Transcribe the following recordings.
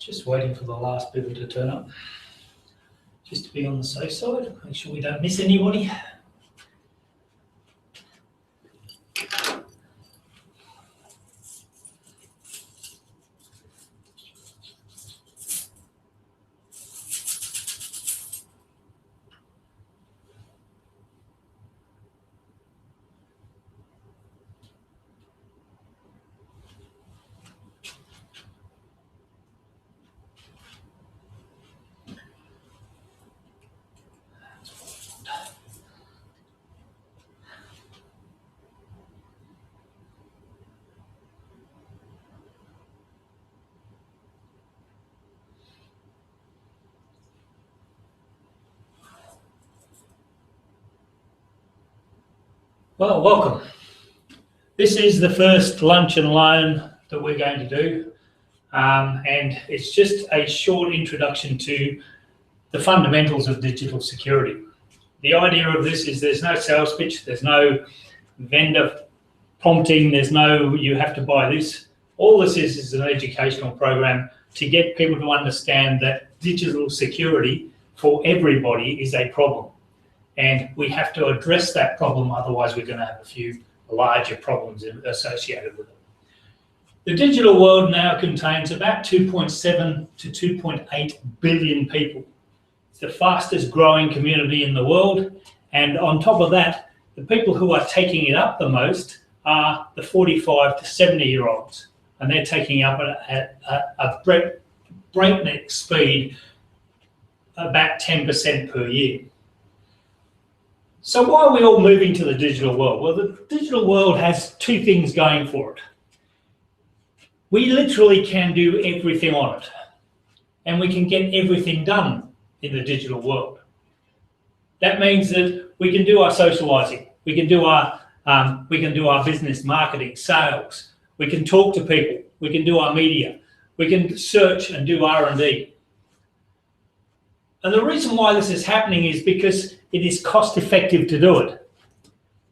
Just waiting for the last people to turn up, just to be on the safe side, make sure we don't miss anybody. Well, welcome. This is the first lunch and learn that we're going to do, and it's just a short introduction to the fundamentals of digital security. The idea of this is there's no sales pitch, there's no vendor prompting, there's no you have to buy this. All this is an educational program to get people to understand that digital security for everybody is a problem. And we have to address that problem, otherwise we're going to have a few larger problems associated with it. The digital world now contains about 2.7 to 2.8 billion people. It's the fastest growing community in the world, and on top of that, the people who are taking it up the most are the 45 to 70-year-olds, and they're taking up at a breakneck speed, about 10% per year. So why are we all moving to the digital world? Well, the digital world has two things going for it. We literally can do everything on it, and we can get everything done in the digital world. That means that we can do our socializing, we can do our business marketing, sales, we can talk to people, we can do our media, we can search and do R&D. And the reason why this is happening is because it is cost effective to do it.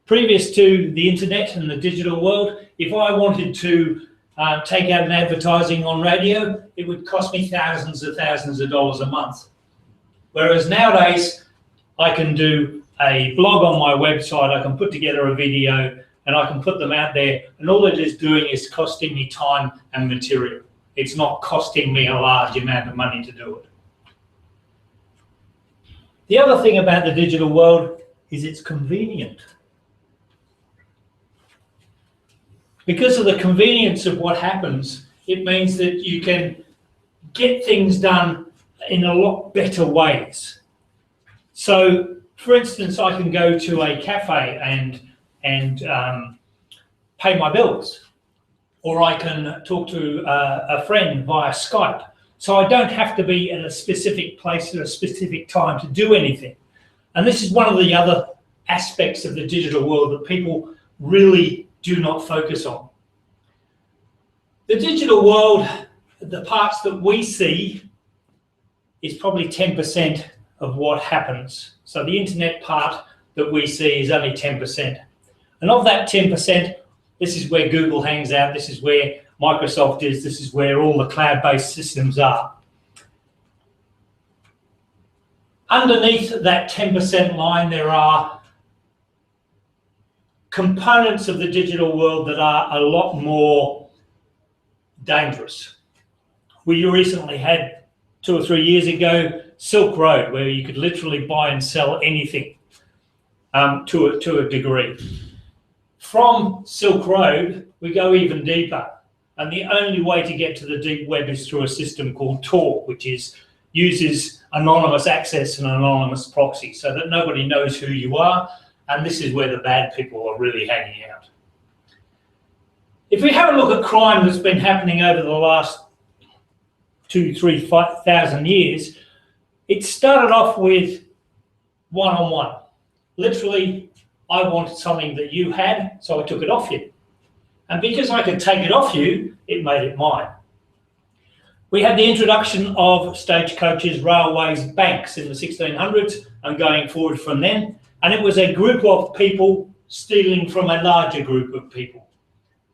Previous to the internet and the digital world, if I wanted to take out an advertising on radio, it would cost me thousands of dollars a month. Whereas nowadays, I can do a blog on my website, I can put together a video, and I can put them out there, and all it is doing is costing me time and material. It's not costing me a large amount of money to do it. The other thing about the digital world is it's convenient. Because of the convenience of what happens, it means that you can get things done in a lot better ways. So, for instance, I can go to a cafe and pay my bills, or I can talk to a friend via Skype. So I don't have to be at a specific place at a specific time to do anything. And this is one of the other aspects of the digital world that people really do not focus on. The digital world, the parts that we see, is probably 10% of what happens. So the internet part that we see is only 10%. And of that 10%, this is where Google hangs out, this is where Microsoft is, this is where all the cloud-based systems are. Underneath that 10% line, there are components of the digital world that are a lot more dangerous. We recently had 2 or 3 years ago Silk Road, where you could literally buy and sell anything to a degree. From Silk Road, we go even deeper. And the only way to get to the deep web is through a system called Tor, which uses anonymous access and anonymous proxy so that nobody knows who you are. And this is where the bad people are really hanging out. If we have a look at crime that's been happening over the last 2,000-3,000 years, it started off with one-on-one. Literally, I wanted something that you had, so I took it off you. And because I could take it off you, it made it mine. We had the introduction of stagecoaches, railways, banks in the 1600s and going forward from then. And it was a group of people stealing from a larger group of people.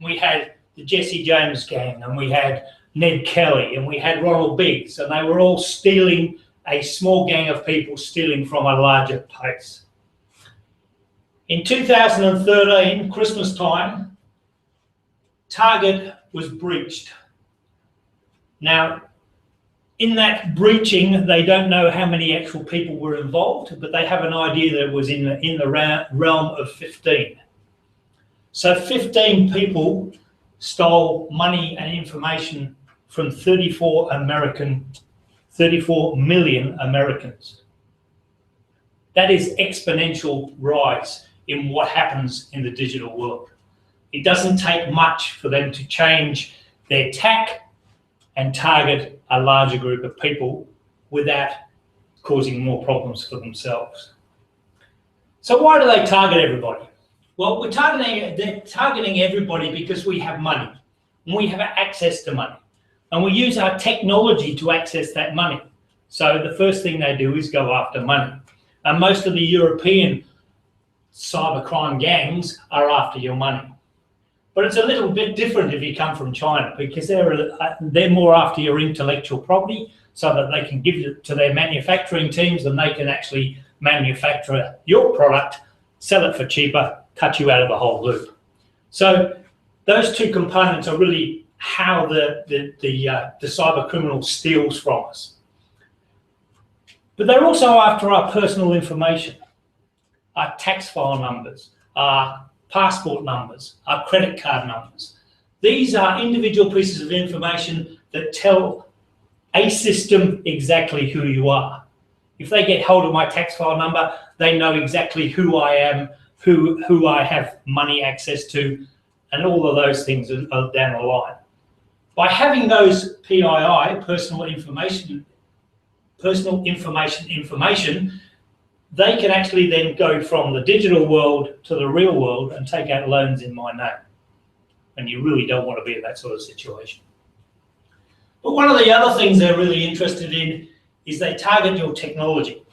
We had the Jesse James gang, and we had Ned Kelly, and we had Ronald Biggs, and they were all stealing, a small gang of people stealing from a larger place. In 2013, Christmas time, Target was breached. Now, in that breaching, they don't know how many actual people were involved, but they have an idea that it was in the realm of 15. So 15 people stole money and information from 34 million Americans. That is exponential rise in what happens in the digital world. It doesn't take much for them to change their tack and target a larger group of people without causing more problems for themselves. So why do they target everybody? Well, they're targeting everybody because we have money and we have access to money, and we use our technology to access that money. So the first thing they do is go after money. And most of the European cybercrime gangs are after your money. But it's a little bit different if you come from China, because they're more after your intellectual property, so that they can give it to their manufacturing teams and they can actually manufacture your product, sell it for cheaper, cut you out of the whole loop. So those two components are really how the cyber criminal steals from us. But they're also after our personal information, our tax file numbers, our passport numbers, our credit card numbers. These are individual pieces of information that tell a system exactly who you are. If they get hold of my tax file number, they know exactly who I am, who I have money access to, and all of those things are down the line. By having those PII, personal information, they can actually then go from the digital world to the real world and take out loans in my name. And you really don't want to be in that sort of situation. But one of the other things they're really interested in is they target your technology.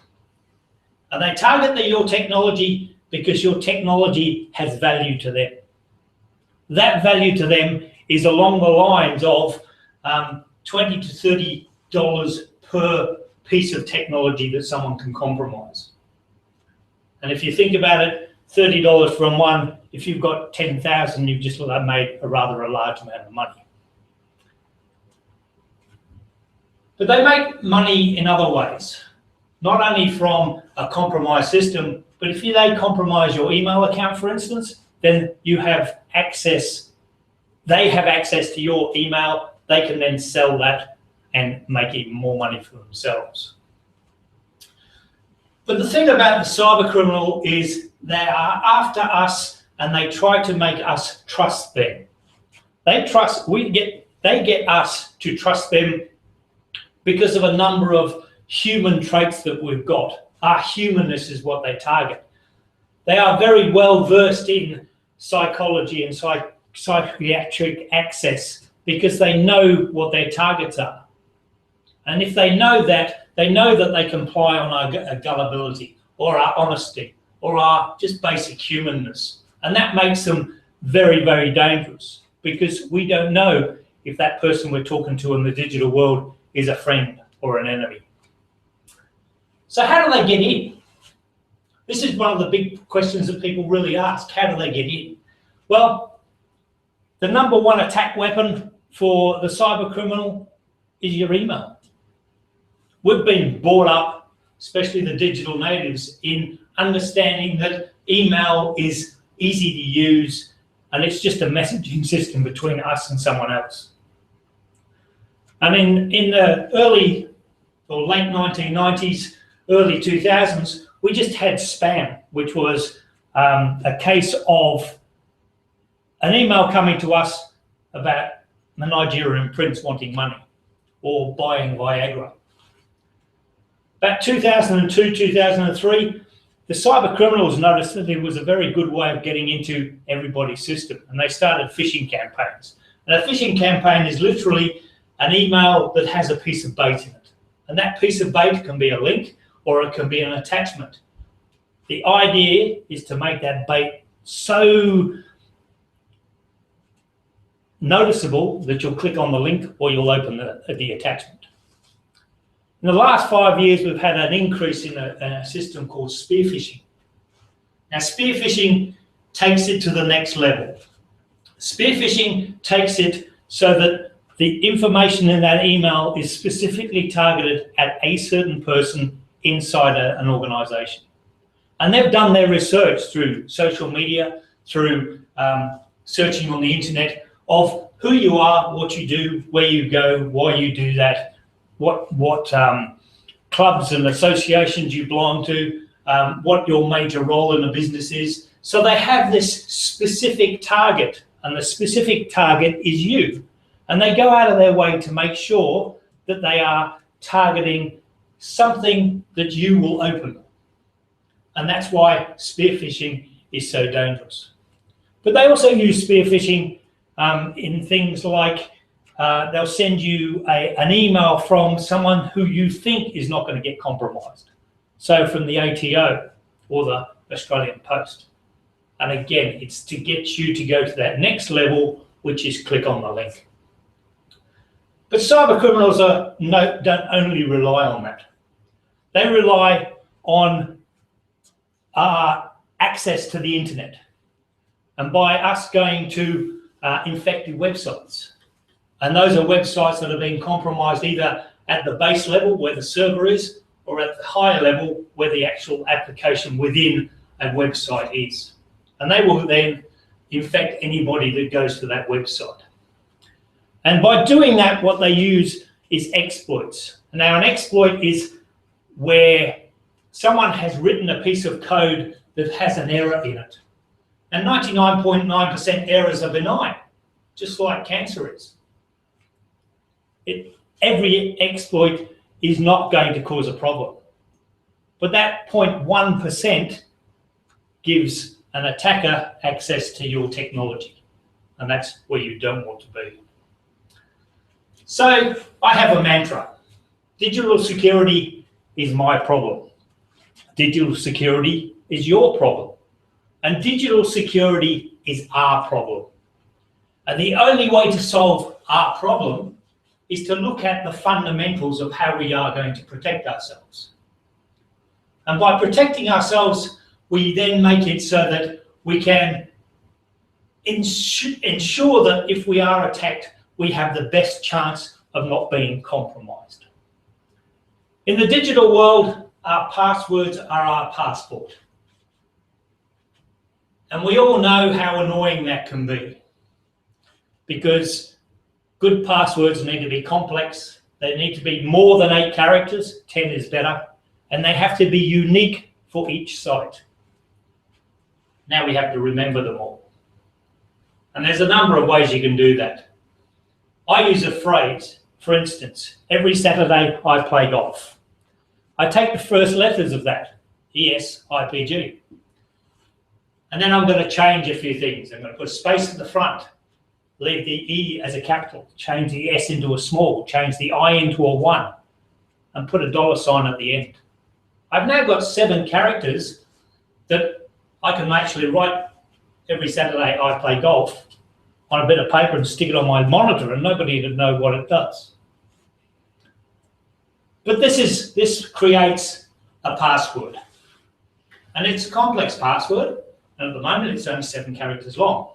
And they target your technology because your technology has value to them. That value to them is along the lines of $20 to $30 per piece of technology that someone can compromise. And if you think about it, $30 from one, if you've got 10,000, you've just made a rather large amount of money. But they make money in other ways, not only from a compromised system, but if they compromise your email account, for instance, then you have access, they have access to your email, they can then sell that and make even more money for themselves. But the thing about the cyber criminal is they are after us and they try to make us trust them. They get us to trust them because of a number of human traits that we've got. Our humanness is what they target. They are very well versed in psychology and psychiatric access because they know what their targets are. And if they know that they can rely on our gullibility or our honesty or our just basic humanness. And that makes them very, very dangerous because we don't know if that person we're talking to in the digital world is a friend or an enemy. So how do they get in? This is one of the big questions that people really ask. How do they get in? Well, the number one attack weapon for the cyber criminal is your email. We've been brought up, especially the digital natives, in understanding that email is easy to use and it's just a messaging system between us and someone else. And in the early or late 1990s, early 2000s, we just had spam, which was a case of an email coming to us about the Nigerian prince wanting money or buying Viagra. About 2002, 2003, the cyber criminals noticed that it was a very good way of getting into everybody's system, and they started phishing campaigns. And a phishing campaign is literally an email that has a piece of bait in it. And that piece of bait can be a link or it can be an attachment. The idea is to make that bait so noticeable that you'll click on the link or you'll open the attachment. In the last 5 years, we've had an increase in a system called spear phishing. Now, spear phishing takes it to the next level. Spear phishing takes it so that the information in that email is specifically targeted at a certain person inside an organization. And they've done their research through social media, through searching on the internet of who you are, what you do, where you go, why you do that, what clubs and associations you belong to, what your major role in the business is. So they have this specific target, and the specific target is you. And they go out of their way to make sure that they are targeting something that you will open. And that's why spear phishing is so dangerous. But they also use spear phishing in things like they'll send you an email from someone who you think is not going to get compromised. So from the ATO or the Australian Post. And again, it's to get you to go to that next level, which is click on the link. But cyber criminals don't only rely on that. They rely on access to the internet. And by us going to infected websites. And those are websites that have been compromised either at the base level where the server is, or at the higher level where the actual application within a website is. And they will then infect anybody that goes to that website. And by doing that, what they use is exploits. Now, an exploit is where someone has written a piece of code that has an error in it. And 99.9% errors are benign, just like cancer is. Every exploit is not going to cause a problem. But that 0.1% gives an attacker access to your technology. And that's where you don't want to be. So I have a mantra. Digital security is my problem. Digital security is your problem. And digital security is our problem. And the only way to solve our problem is to look at the fundamentals of how we are going to protect ourselves. And by protecting ourselves, we then make it so that we can ensure that if we are attacked, we have the best chance of not being compromised. In the digital world, our passwords are our passport. And we all know how annoying that can be, because good passwords need to be complex. They need to be more than 8 characters, 10 is better, and they have to be unique for each site. Now we have to remember them all. And there's a number of ways you can do that. I use a phrase, for instance, every Saturday I play golf. I take the first letters of that, ESIPG. And then I'm going to change a few things. I'm going to put a space at the front, leave the E as a capital, change the S into a small, change the I into a 1, and put a $sign at the end. I've now got 7 characters that I can actually write every Saturday I play golf on a bit of paper and stick it on my monitor, and nobody would know what it does. But this creates a password. And it's a complex password, and at the moment it's only 7 characters long.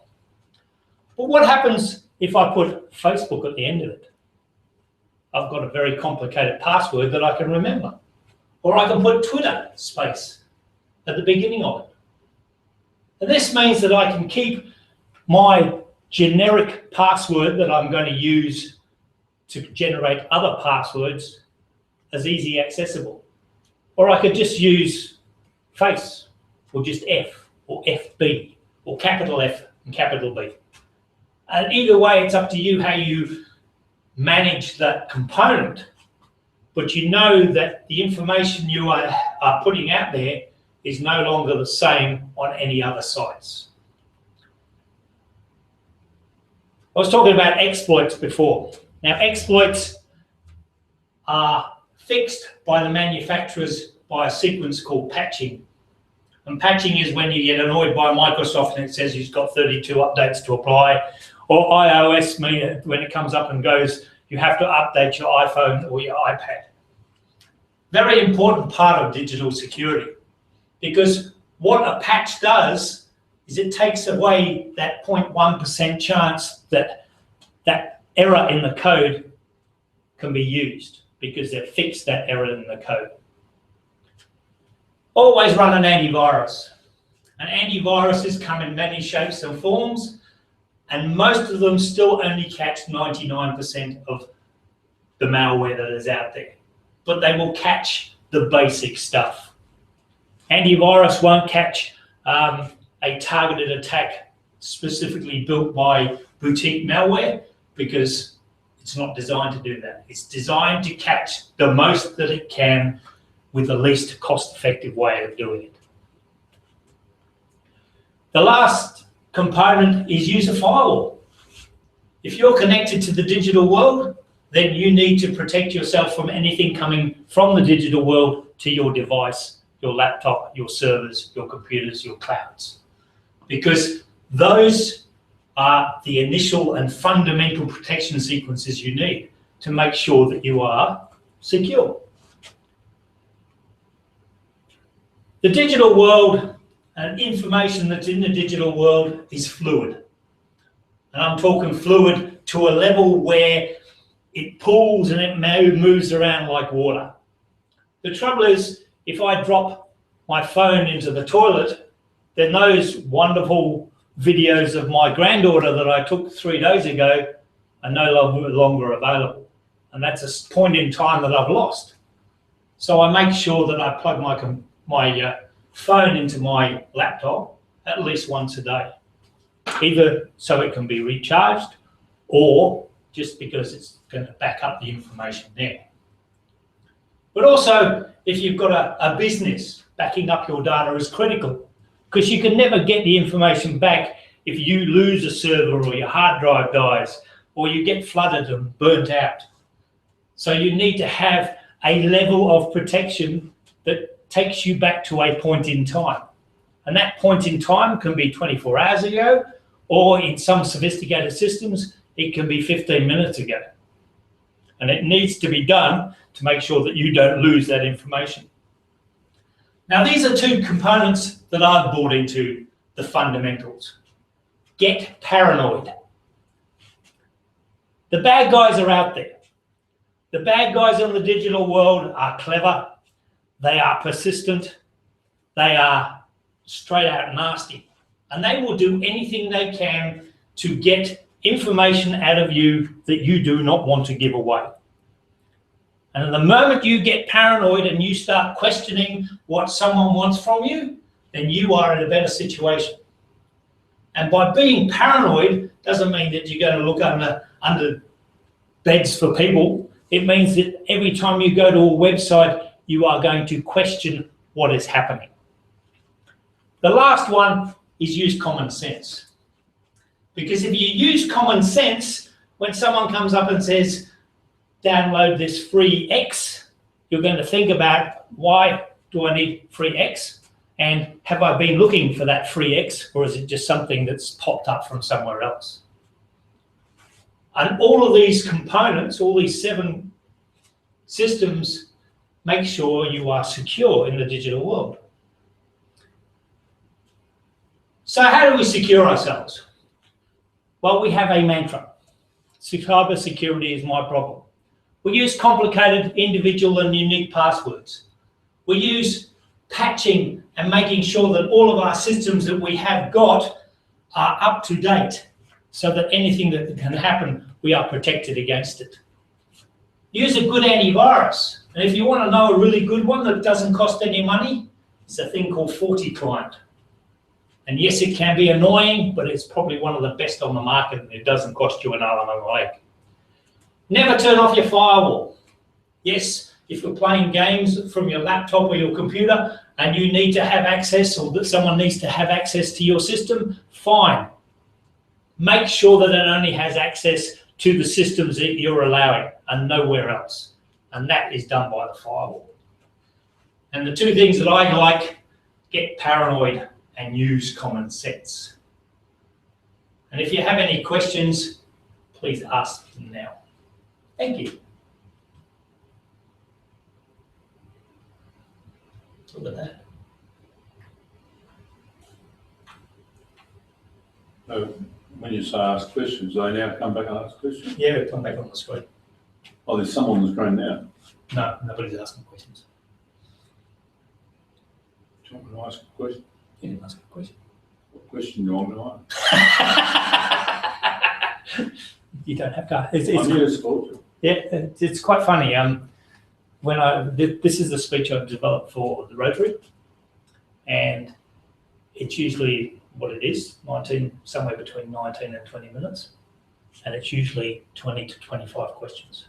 But what happens if I put Facebook at the end of it? I've got a very complicated password that I can remember. Or I can put Twitter space at the beginning of it. And this means that I can keep my generic password that I'm going to use to generate other passwords as easy accessible. Or I could just use face, or just F, or FB, or capital F and capital B. And either way, it's up to you how you manage that component, but you know that the information you are putting out there is no longer the same on any other sites. I was talking about exploits before. Now, exploits are fixed by the manufacturers by a sequence called patching. And patching is when you get annoyed by Microsoft and it says you've got 32 updates to apply, or iOS mean when it comes up and goes, you have to update your iPhone or your iPad. Very important part of digital security, because what a patch does is it takes away that 0.1% chance that that error in the code can be used, because they've fixed that error in the code. Always run an antivirus. And antiviruses come in many shapes and forms, and most of them still only catch 99% of the malware that is out there. But they will catch the basic stuff. Antivirus won't catch a targeted attack specifically built by boutique malware, because it's not designed to do that. It's designed to catch the most that it can with the least cost-effective way of doing it. The last component is use a firewall. If you're connected to the digital world, then you need to protect yourself from anything coming from the digital world to your device, your laptop, your servers, your computers, your clouds. Because those are the initial and fundamental protection sequences you need to make sure that you are secure. The digital world and information that's in the digital world is fluid. And I'm talking fluid to a level where it pools and it moves around like water. The trouble is, if I drop my phone into the toilet, then those wonderful videos of my granddaughter that I took 3 days ago are no longer available. And that's a point in time that I've lost. So I make sure that I plug my phone into my laptop at least once a day, either so it can be recharged or just because it's going to back up the information there. But also, if you've got a business, backing up your data is critical, because you can never get the information back if you lose a server or your hard drive dies or you get flooded and burnt out. So you need to have a level of protection that takes you back to a point in time. And that point in time can be 24 hours ago, or in some sophisticated systems, it can be 15 minutes ago. And it needs to be done to make sure that you don't lose that information. Now, these are two components that I've brought into the fundamentals. Get paranoid. The bad guys are out there. The bad guys in the digital world are clever. They are persistent. They are straight out nasty. And they will do anything they can to get information out of you that you do not want to give away. And the moment you get paranoid and you start questioning what someone wants from you, then you are in a better situation. And by being paranoid doesn't mean that you're going to look under beds for people. It means that every time you go to a website, you are going to question what is happening. The last one is use common sense. Because if you use common sense, when someone comes up and says, download this free X, you're going to think about, why do I need free X? And have I been looking for that free X, or is it just something that's popped up from somewhere else? And all of these components, all these 7 systems, make sure you are secure in the digital world. So how do we secure ourselves? Well, we have a mantra. Cyber security is my problem. We use complicated individual and unique passwords. We use patching and making sure that all of our systems that we have got are up to date, so that anything that can happen, we are protected against it. Use a good antivirus. And if you want to know a really good one that doesn't cost any money, it's a thing called FortiClient. And yes, it can be annoying, but it's probably one of the best on the market, and it doesn't cost you an arm and a leg. Never turn off your firewall. Yes, if you're playing games from your laptop or your computer and you need to have access, or that someone needs to have access to your system, fine. Make sure that it only has access to the systems that you're allowing and nowhere else. And that is done by the firewall. And the 2 things that I like: get paranoid and use common sense. And if you have any questions, please ask them now. Thank you. Look at that. So when you say ask questions, they now come back and ask questions? Yeah, come back on the screen. Oh, there's someone on the screen now. No, nobody's asking questions. Do you want me to ask a question? You didn't ask a question. What question do you want me to ask? You don't have to. I'm here to support you. Yeah, it's quite funny. This is the speech I've developed for the Rotary, and it's usually what it is, somewhere between 19 and 20 minutes, and it's usually 20 to 25 questions.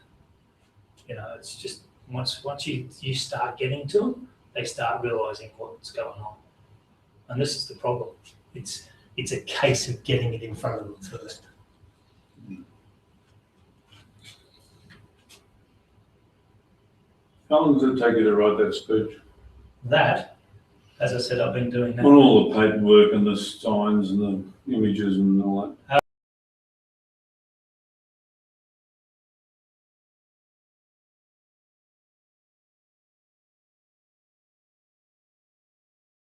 You know, it's just once you start getting to them, they start realising what's going on, and this is the problem. It's a case of getting it in front of them first. How long does it take you to write that speech? That, as I said, I've been doing that. On all the paperwork and the signs and the images and all that.